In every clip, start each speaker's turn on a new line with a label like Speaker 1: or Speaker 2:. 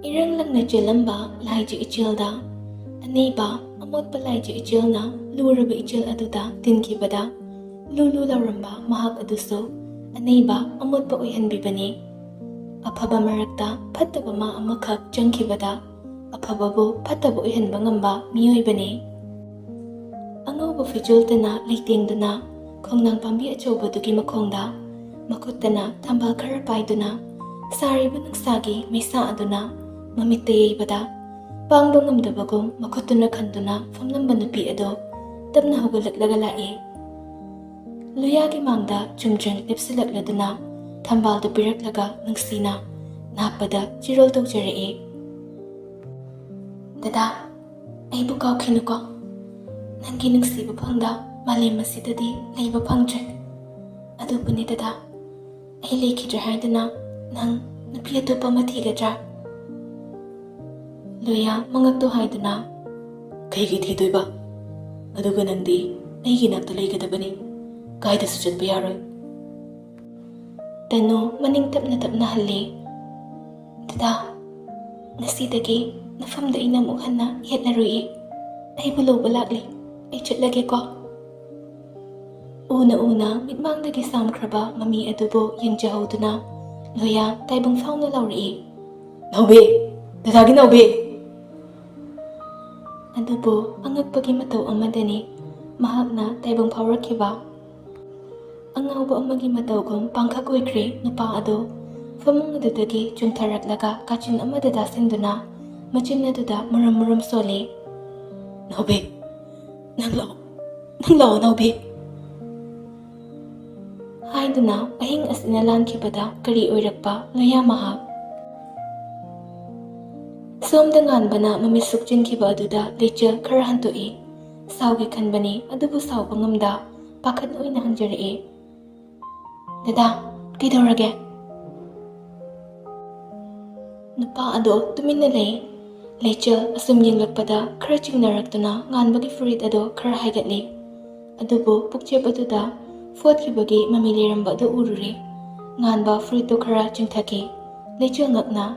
Speaker 1: Irang lang na chilamba laiji ichilda. Aneba amot pa laiji ichilna luraba ichil aduda tinkibada. Lulu lauramba mahak aduso. Aneba amot pa uihanbibani. Apaba marakta pataba ma amakak jangkibada. Apababu pataba uihanba ngamba miyoybani. Angauba fijultana leitingduna khongnang pambi achaubadugi makhongda. Makuttana thambal khara paiduna. Sariba nangsagi maisa aduna. Mamitta yaybada. Pangba ngamdabagum makuttuna khanduna famnamba nupi ado. Tapna hugalaklaga lai. Luyagi mangda chumjung lipsilakladuna. Thambalda piraklaga nangsina. Napada jirol tawjarae. Dada, aibu kawkhinuko. Nangi nungsiba phangda malem asidadi leiba phangdre. Adubuni dada. Ai lekhidra haidana nang nupi atopa ama thigadra. Luya mangakto haidana. Kaigi thidoiba. Aduga nangdi aigi nakta leigadabani. Kaida sujatba yaroi. Tanu maning tapna halli. Dada, nasidagi nafamda ina wakhalna yatlarui. Ai buloba lakli. Ai chatlage ko. Una mitmangdagi samkraba mami adubo yengjahoduna. Luya taibang fauna lauri. Naubi! Dadagi naubi! Adubo angagpagi mataw amadani. Mahakna taibang pawrakiba. Angauba amagi mataw kong pangkagoykri nupa ado. Famang adudagi jungtaraklaga kachin amadada sinduna. Machin aduda muram soli. Naubi! Nanglao naubi! Haiduna ahing asinalankhibada kari oirakpa luya mahak. Somda nganbana mamisuk jinkhiba aduda lechel khara hantoi. Saugi khanbani adubu sauba ngamda pakhat oina hanjarae. Dada, kidorage? Nupa ado tuminna lei. Lechel asum yenglakpada khara chingnarakduna nganbagi furit ado khara haigatli. Adubu pukchep aduda fotkibagi mami leramba ado urure. Nganba fruito khara chingthaki. Lechel ngakna.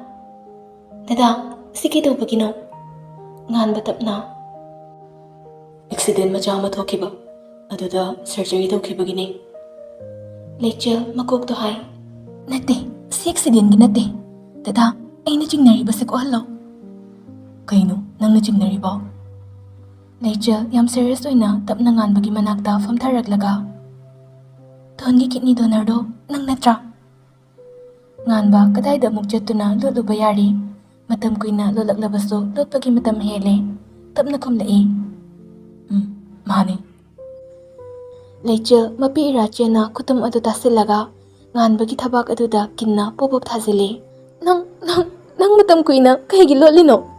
Speaker 1: Dada, siki tawbagino? Nganba tapna. Accident macha ama thokiba. Aduda surgery tawkibagini. Lechel makokto hai. Nate, si accident gi nate. Dada, aina chingnariba se ko hallo. Kaino, nang nachingnariba? Lechel yam serious oina tapna nganbagi manakta famtharaklaga. Thongi kidney donor do nang natra. Nganba kadaida amuk chattuna lotluba yari. Matam kuina lolaklabasu lotpagi matam hele. Tapna khumlai. Mani. Lechel mapi irachena kutum adu tasilaga. Nganbagi thabak aduda kinna popop thazili. Nang matam kuina kaigi lotlino.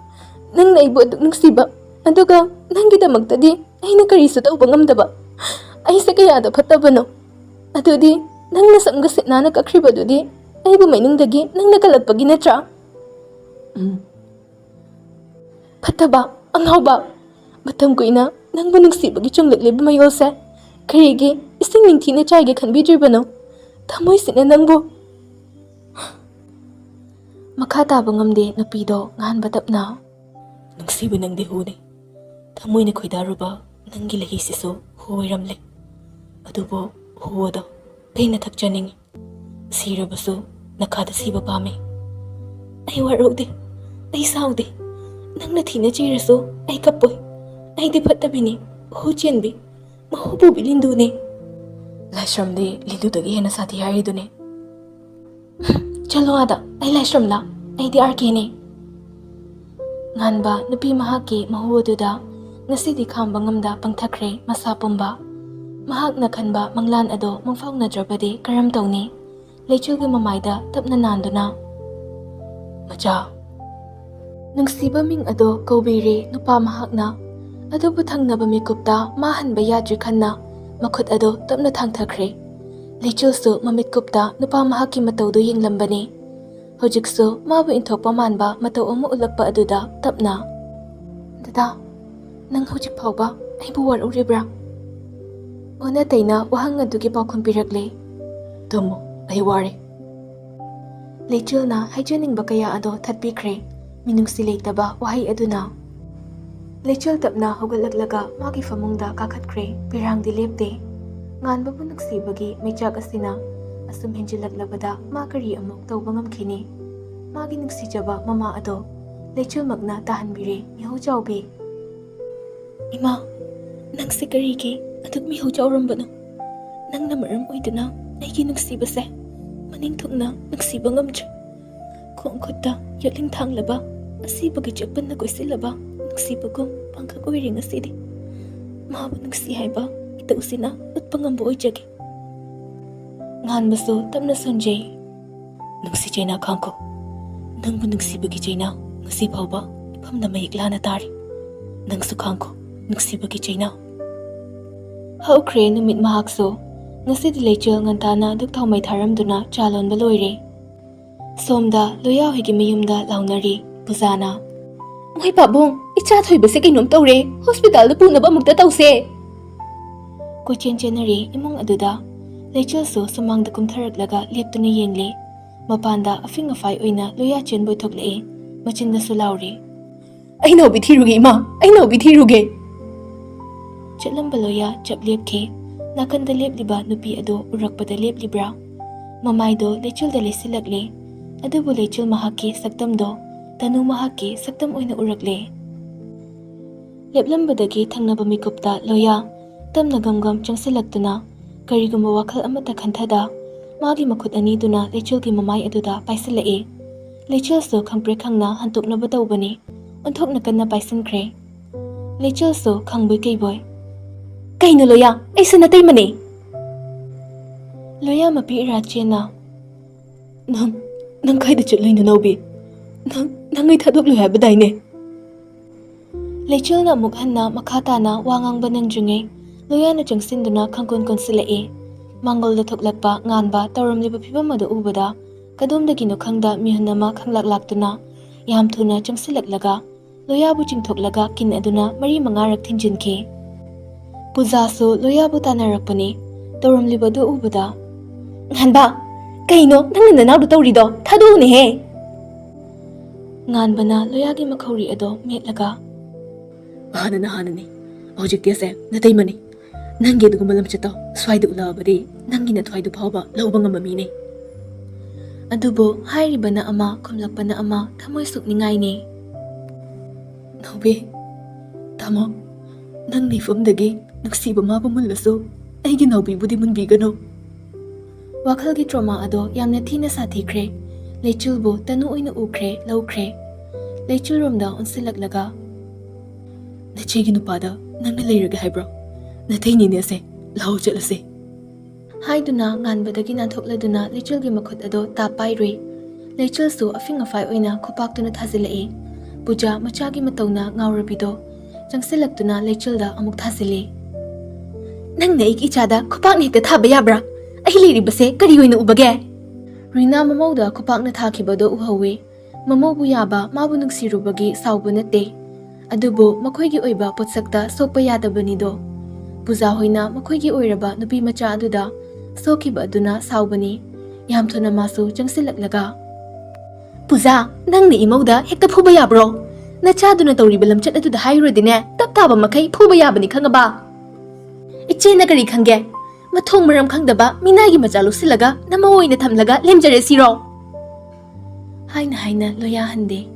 Speaker 1: Nang naibu aduk nungsiba. Aduga nanggidamaktadi aina karisu tawba ngamdaba. Ai sa kayada phatabano. Adudi nang nasamga sitnana kakribadudi aibu mainungdagi nang nakalagpagi natra. Phataba angauba. Matam kuina nangba nungsibagi chungliba mayolse. Karigi ising ningthina chayge khanbidribano. Thamoy sina nangbu. Makha taba ngamde nupido nganba tapna. Nungsiba nangde hune. Thamoy na khoidaruba nangi lahisiso huoiramle. Adubo huodo kaina thakchaningi. Sirabasu nakhada siba pame. Ai waraude. Ai saude. Nangna thina chirasu ai kapoy. Ai di phatabini hu chenbi. Mahubu bilindune. Laishramde lidudagi hena sathi haridune. Chalo ada ai laishramla. Ai di arkene. Nganba nupi mahaki mahududa ngasidi khamba ngamda pangthakre masa pumba. Mahak na khanba manglan ado mangfaungnadrabadi karam tawni. Lechulgi mamaida tapna nanduna. Macha. Nungsiba ming ado kaubiri nupa mahakna. Adubu thangnaba mikupta mahanba yadri khanna. Makhut ado tapna thangthakre. Lechulsu mamit kupta nupa mahaki matawdo yenglambani. Hojiksu mabu inthokpa manba mataw amu ulakpa aduda tapna. Dada, nang hojik phawba aibu waruribra? Ona taina wahang adugi pakhum pirakle. Tumo, ai wari. Lechulna haijaning bakaya ado thatpikre. Minungsi leitaba wahai aduna. Lechal tapna haugatlaglaga magi famungda kakhatkre pirangdi lepte. Nganbabu nuksibagi mechak asina asum henjilaglabada ma kari amuk tauba ngamkhini. Magi nuksijaba mama ado lechal magna tahanbire mihau chawbe. Ima, nang si karigi aduk mihau chawrambano. Nang namaram oidana aigi nuksibase maning thukna nuksiba ngamdre. Kung khutta yotling thanglaba asibagi chakpan na koisilaba nuksibagum pangkak oiring asidi. Mahabu nuksi haiba ita usina utpangambo oijagi. Nganbaso tamna sonjay. Nuksi jaina khangko. Nangbu nuksibagi jaina ngasi phawba ipamna mayiklana tari. Nangsu khangko nuksibagi jaina. Haukre numit mahakso ngasidi lechal ngantana duk thawmai tharamduna chalonba loire. Somda loya hoigi mayumda launari puzana. Moi pabong icha thoibase kainom tawre hospital da punaba mukta tawse. Kochen chenari imong aduda lechal so samangda kumtharaglaga leptuna yengle. Mapanda afing afai oina loya chen boy thoklei machinda sulauri. Ai naw bithiruge ima ai naw bithiruge. Chalamba loya chap lepke nakanda lepliba nupi ado urakpada leplibra. Mamaido lechal da lesilakle. Adubu lechal mahaki saktamdo tanu mahaki saktam oina urakle. Leplambadagi thangnaba mikupta loya tamna gamgam changsilaktuna karigumba wakhal amata khanthada magi makhut ani duna lechalgi mamai aduda paisalae. Lechal so khangpre khangna hantoknaba tawbani onthokna kanna paisinkhre. Lechal so khangboi keiboy. Kaino loya aisa natai mane. Loya mapi rachena. Nang kaida chutloina nawbi. Nangai thadoklo habadaine. Lechal na mukhanna makhatana wangangba nangjunge loya na changsinduna khangkon konsilae. Mangol da thoklakpa nganba tawramliba phibamada ubada kadomdagi no khangda mihunama khanglaklaktuna yam thuna changsilaklaga loyabu chingthoklaga kin aduna mari mangarak thinjinke. Puja so loyabu tanarakpani tawramliba do ubada. Nganba kaino nangna nanawdu tawrido thadone he. Nganbana loyagi makhawri ado metlaga. Hanani hojik ase natai mani. Nangi dugumba lamchato swaidu ulabadi nangi na thwaidu phawba lawba ngamamine. Adubo hairibana ama khomlakpana ama thamoi sukningai ne. Nawbe tamo nang nifamdagi nuksiba mabu mullasu aigi nawbi budi munbigano. Wakhalgi trauma ado yamna thina sathikre. Lechulbu tanu oina ukre lawkre. Lechul romda onsilaklaga. Nachegi nupada nangna leiraga haibro. Nathayni ne ase lau chalase. Haiduna nganbadagi nanthokladuna lechulgi makhut ado tapairui. Lechul su afing afai oina khopaktuna thazilae. Puja machagi matawna ngawrabido changsilaktuna lechulda amuk thazile. Nangna ik ichada khopakni hekta thaba yabra. Ai leiribase kari oina ubage. Rina mamawda khopakna thakibado uhawe. Mamawbu yaba mabu nungsirubagi sawbu nate. Adubo makhoigi oiba potsakta sokpa yadabanido. Puja hoina makhoigi oiraba nupi macha aduda sokiba aduna sawbani. Yam thuna masu changsilaklaga. Puja nangni imawda hekta phuba yabro. Nachaduna tawriba lamchat aduda hairodine taptaba makai phuba yabani khangaba. Ichena kari khange. Mathong maram khangdaba minagi machalu silaga namawoina thamlaga lemjare siro. Haina loya hande.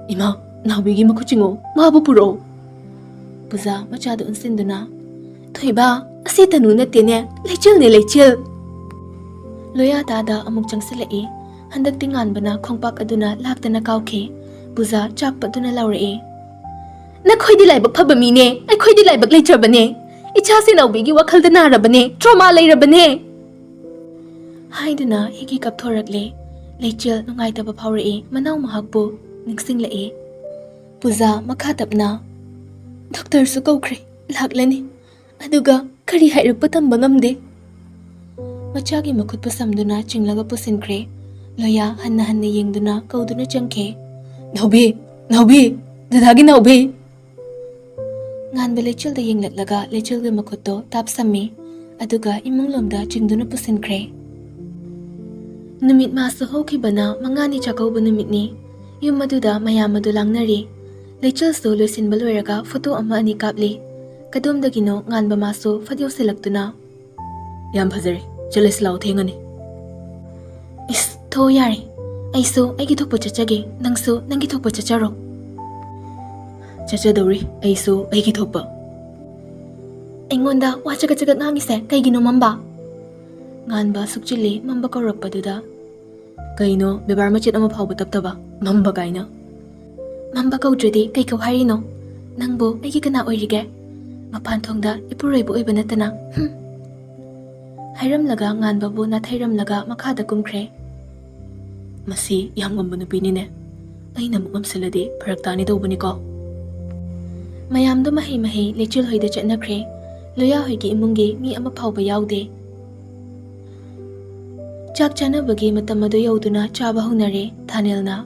Speaker 1: Ima nawbigi makhuchingo mabu puro. Puja machadu unsinduna. Thoiba asi tanu natene lechil ne lechil. Loya tada amuk changsilae. Handak tinganbana khongpak aduna laktana kawkhe. Puja chakpaduna laurae. Nakhoidi laibak phabamine ai khoidi laibak lechabane. Icha se nawbigi wakhalda narabane trauma leirabane. Haiduna higi kapthorakle. Lechil nungaitaba phawrae manaw mahakbu ningsinglae. Puja makhatapna. Doctor su kawkhre laklani. Aduga kari hairakpa tamba ngamde. Machagi makhut pasamduna chinglaga pusinkre. Loya hanna yengduna kauduna changkhe. Nawbi dadagi nawbi. Nganba lechil da yenglatlaga lechilga makhuto tapsami aduga imunglomda chingduna pusinkre. Numit masu hokibana mangani chakauba numitni Yum aduda mayam adu langnari. Leichulsu loisinba loiraga photo ama ani kapli. Kadumdagino nganba masu fadyaw silaktuna. Yam phajare. Chalis lao thengani. Is tho yari. Aisu aigi thokpa chachage. Nangsu nangi thokpa chacharo. Chachadori. Aisu aigi thokpa. Aingonda wachaga ngangise kaigino mamba. Nganba sukchili mamba kaurakpaduda. Kaino bebar machit ama phawba taptaba. Mamba kaina. Mamba kaudradi kai kau harino. Nangbo aigi kana oirige. Mapan thongda ipuroibu oiba natana. Hairamlaga nganbabu na thairamlaga makhada kumkhre. Masi yam ngamba nupinine. Aina mukamsiladi pharaktani tawbaniko. Mayamdo mahi lechul hoida chatnakhre. Loya hoigi imungi mi ama phawba yaude. Chak chanabagi matam adu yauduna chaba hunare thanelna.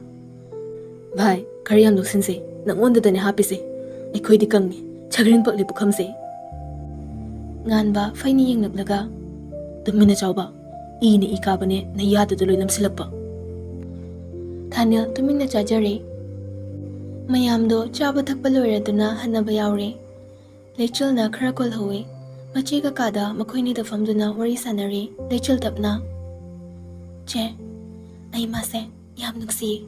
Speaker 1: Bhai, kari yam loksinse. Nangonda dane hapise. Aikhoidi kangni. Chagrin pakli pukhamse. Nganba faini yengnaklaga. Tumina chawba. Ini ikabane na yada duloi lamsilakpa. Thanel tumina chajare. Mayamdo chaba thakpa loiraduna hanaba yaure. Leichulna khara kolhowe. Machiga kada makhoini da famduna wari sanare. Leichul tapna. Che, ai mase yam nuksi.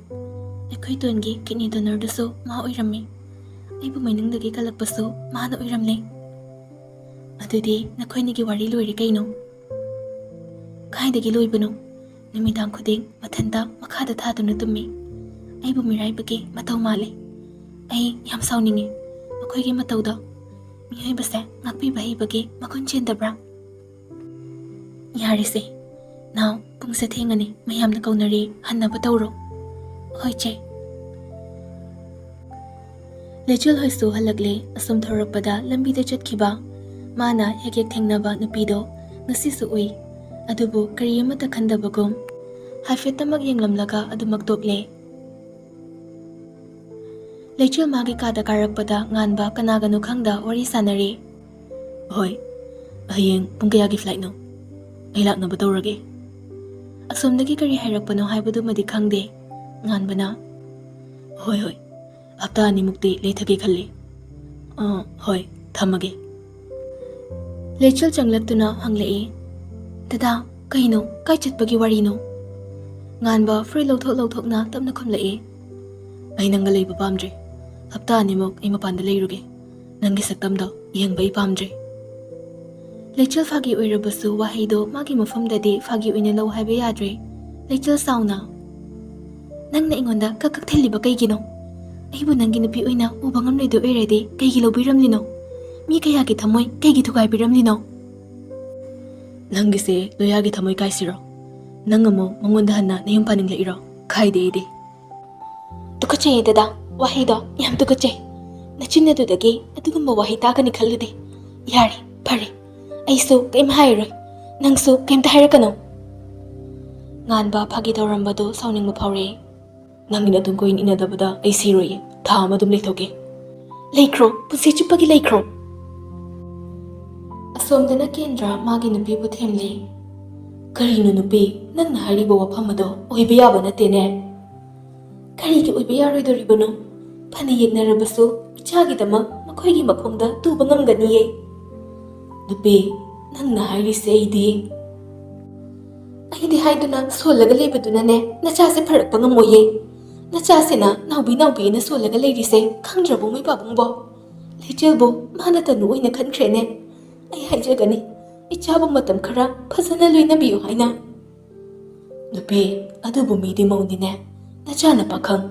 Speaker 1: Aikhoi tongi kidney donor dusu ma oirami. Aibu mainingdagi kalakpasu maana oiramle. Adudi nakhoinigi wari loiri kaino. Kaidagi loibano. Numidang khuding mathanda makhada thaduna tummi. Aibu miraibagi matau male. Ai yam sauningi. Makhoigi matauda. Miyoibase ngakpi bahibagi makon chendabra. Yarise. Now, pungsa thengani mayamna kaunari hannaba tawro. Hoi che. Lechul hoisu halakle asum thorakpada lambida chatkhiba. Mana hek thengnaba nupido ngasisu ui. Adubu kari amata khandabagum. Haifetamak yenglamlaga adumak tokle. Lechul magi kada karakpada nganba kanaganu khangda wari sanari. Hoi. Hayeng pung kayagi flight no. Ay laknaba tawrage. Asomdagi kari hairakpano haibadu madi khangde. Nganbana. Hoi. Hapta ani mukti leithage khalli. Hoi. Thamage. Lechul changlaktuna hanglei. Dada, kaino, kai chatpagi warino. Nganba free lauthok na tapna khumlei. Ay nangga leiba pamdre. Hapta ani muk ay mapanda leiruge. Nangi saktamdo yengba ay pamdre. Lechul fagi oirabasu wahaido magi mafamdadi fagi oina lau haiba yadre. Lechul sauna. Nangna ingonda kakak theliba kaigino. Aibu nangi nupi oina ubangam leido oirade kaigi laubiramlino. Mi kayagi thamoy kaigi thukai biramlino. Nangi se loyagi thamoy kaisiro. Nangamo mangonda hanna nayum paning leiro. Khaide ide. Tukache dada wahaido yam tukache. Nachinna dudagi adugumba wahita kani khallude. Yari phare. Aisu kaim hairoi. Nangsu kaim ta hairakano. Nganba phagi tawrambado sauningba phawre. Nangina tum koin inadabada ai siroi. Tha amadum leithoke. Leikro pusi chupagi leikro. Asomdana kendra magi nupi bu themli. Karino nupi nangna hariba wafamado oiba yaba natene. Karigi oiba yaroidoribano. Phani yegnarabasu ichagidama makhoigi makhongda tuba ngamganiye. Nupi nangna hairise aidi. Aidi haiduna solaga leibadunane nachase pharakpa ngamoye. Nachasena naubi na solaga leirise khangdrabu mai babungbo. Leichelbo mana tanu oina khankrene. Ai haijagani ichabu matam khara phasana loinabiyo haina. Nupi adubu midi maunine. Nachana pakhang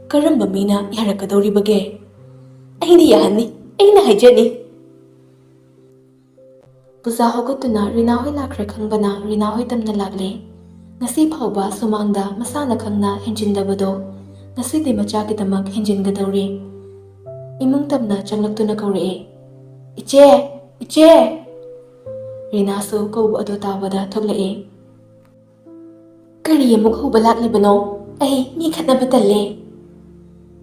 Speaker 1: karamba mina yarakadoribage. Aini yahani aina haijani. Puza hogutuna rina hoi lakhre khangbana rina hoi tamna lagle. Ngasi phawba sumangda masana khangna henjindabado. Ngasi de macha kidamak henjingadawri. Imung tamna changlaktuna kaure. Iche. Rina su kaubu adu tabada thoglai. Kari amuk huba laklibano. Ai mi khatnaba talle.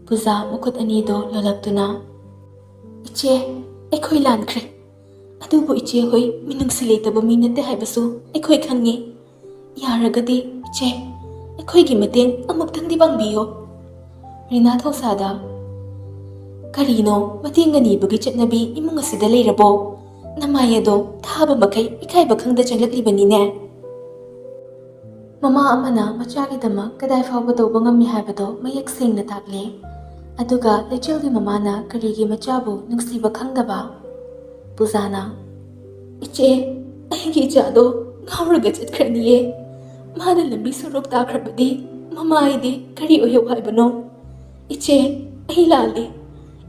Speaker 1: Puza mukut anido lolaktuna. Iche aikhoi lankhre. Adubu iche hoi minungsi leitaba mi nate haibasu aikhoi khangi. Yaragadi iche aikhoi gi mateng amuktangdi bangbiyo. Rina Thosada. Karino, matingani bagi chatnabi imung asida leirabo. Namayado, thaba makai, ikai bakhangda changlakli ne. Mama amana machagidama kadai fawba tawba ngammi haibado mayak sengna takle. Aduga lechilgi mamana karigi machabu nungsiba khangdaba. Puzana. Iche, aigi ichado, ngauraga chatkraniye. Mana lambi surok takrabadi, mama aide kari oyo haibano. Iche, ay lali.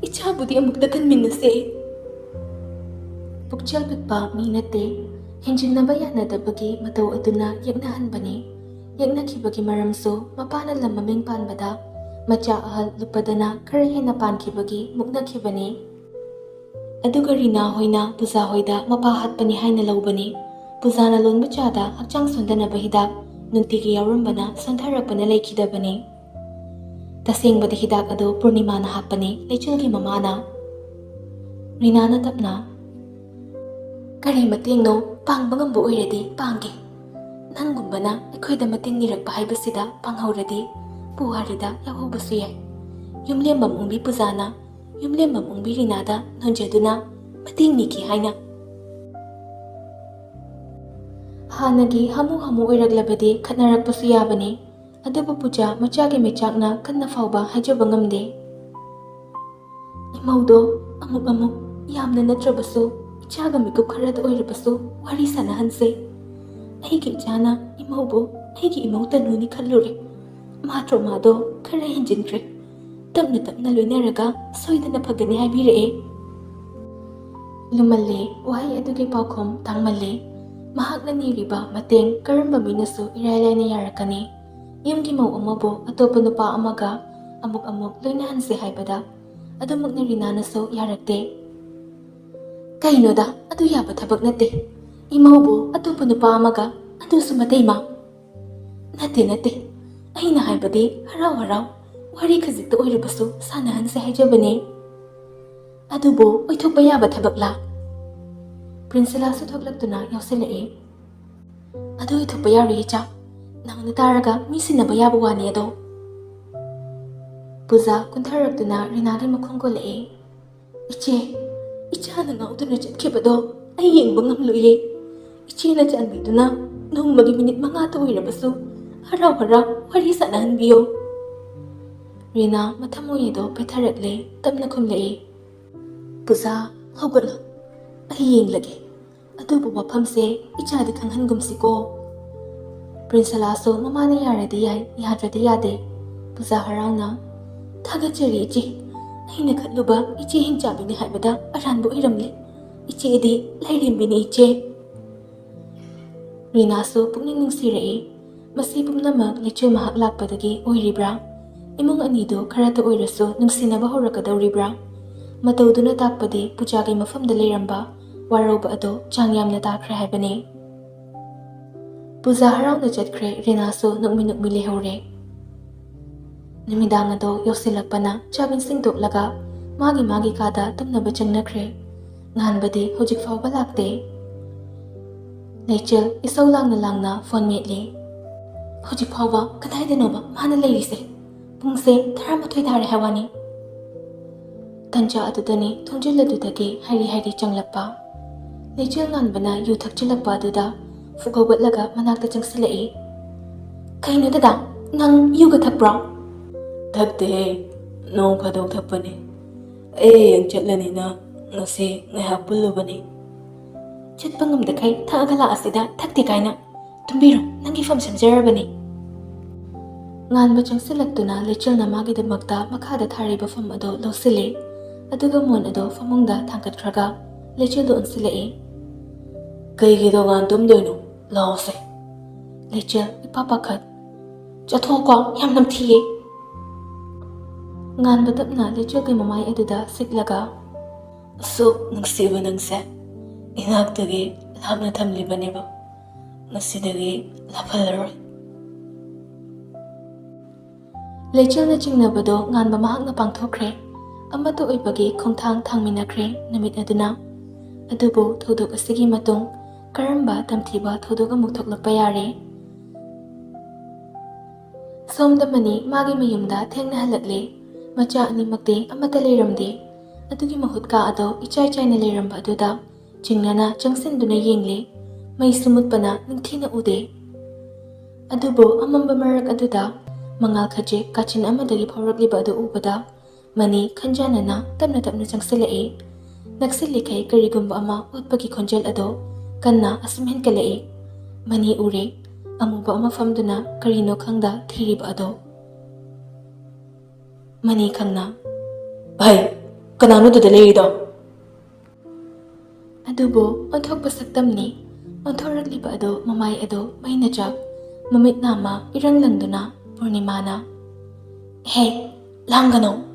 Speaker 1: Ichabudi amukda kanminase. Pukchal pitpa minate, hinjinnaba yanadabagi mataw aduna yagnahanbani. Yagnakibagi maramso, mapana lam maming panbada, macha ahal lupadana karahena pankibagi muknakibani. Aduga Rina hoina puza hoida mapahatpani haina lawbani. Puzana lon machada hakchang sondanaba hidak, nuntigi yaurambana sondharakpana laikidabani. Tasengbada hidak ado Purnimana hapani lechilgi mamana. Rina na tapna. Kari matingno pangbangambu oiradi pangge. Nangumbana ekhoida mating nirakpa haibasida panghauradi puharida yahobasu yai. Yumlembam ungbi Puzana, yumlembam ungbi Rinada nonjaduna mating niki haina. Hanagi hamu oiraglabadi khatnarakpasu yabani. Adubu puja machagi mechakna kanna fawba hajaba ngamde. Imaudo amuk yamna natrabasu ichaga mikup kharada oirabasu wari sanahanse. Aigi ichana imaubo aigi imautanuni khallure. Matro mado khara hinjinkre. Tapna loinaraga soidana phagani haibiree. Lumalle wahi adugi paukhom tangmalle. Mahakna niriba mateng karamba minasu irailaina yarakani. Yumgi mau amabo atopa nupa amaga amuk loinahanse haibada adumuk na Rina naso yarakte. Kainoda adu yaba thabak nate. Imaubo atopa nupa amaga adu sumatay ma. Nate. Aina haibade haraw wari khazikta oirabasu sanahanse haijabane. Adubo oithokpa yaba thabakla. Prinsela su thoklaktuna yausilae. Adu oithokpa yari cha. Nangna taraga misinaba yaba wani ado. Puza kuntharakduna Rinagi makhongko lae. Iche, ichana ngauduna chatkibado ay yengba ngamluye. Iche na chanbiduna nungmagi minit mangata oirabasu haraw wari sanahanbiyo. Rina mathamoyedo petharakle tapna khumlae. Puza hawgala ay yenglage. Adubu wafamse ichadi khanghangumsiko. Prinsalaso mamana yaradi yai yadradi yade. Puza harauna. Thagachari ichi. Aina khatluba ichi hinjabini haibada aranbu iramle. Ichi edi lairimbini ichi. Rinaso pukning nungsirae. Masi pumnamak lechul mahak lakpadagi oiribra. Imung anido karata oiraso nungsinaba horakadawribra. Matawduna takpadi pujagi mafamda leiramba. Warauba ado changyamna takra haibani. Puza harauna chatkre Rinaso nukmi lehore. Numidang ado yausilakpana chabin singdoklaga magi kada tumnaba changnakre. Nganbadi hojik fawba lakte. Leichel isaw langna phone metli. Hojik fawba kadaidanoba mana leirise. Pungse 13 thare hawani. Tanja adudani thongjilladudagi hari changlakpa. Leichel nganbana yu thakchilakpa aduda fugabatlaga manakta changsilae. Kaino dada, nang yuga thakbra? Thakte, nong phadok thakpani. Yang chatlani na ngasi ngayhak pullubani. Chatpa ngamda kai thakagala asida thakti kaina. Tumbiro, nangi fam samjarabani. Nganba changsilaktuna Leichel na magidamakta makhada thariba fam ado losile. Aduga mon ado famungda thangkatkraga Leichel do unsilae. Kaigido ngan tumdoino lawse. Leichel ipapakhat. Chathoko yam namthiye. Ngan batapna Leichel kay mamay aduda siklaga. Asuk nagsiba nangse. Inaktagi labna tamliba niba. Nasidagi lapalaroy. Leichel na chingnabado nganba mahak na pangthokre. Amato oibagi khongthang thangminakre namit aduna. Adubo thodok asigi matung karamba tamthiba thodok amuk thoklakpa yare. Somdamani magi mayumda thengna halakle. Macha animakti amata leiramdi. Adugi mahut ka ado ichai chaina leiramba aduda chingnana changsinduna yengle. May sumutpana ningthina ude. Adubo amamba marak aduda mangal khaje kachin amadagi phawragliba adu ubada mani khanjanana tapna tapna changsilai. Naksilikai karigumba ama utpagi khonjel ado kanna asumhen kalai. Mani ure amuba ama famduna karino khangda thiriba ado. Mani khangna bhai kanano duda leirido. Adubo onthokpa saktamni onthorragliba ado mamai ado maina chak mamit nama irang landuna purnimana. Hey, langgano!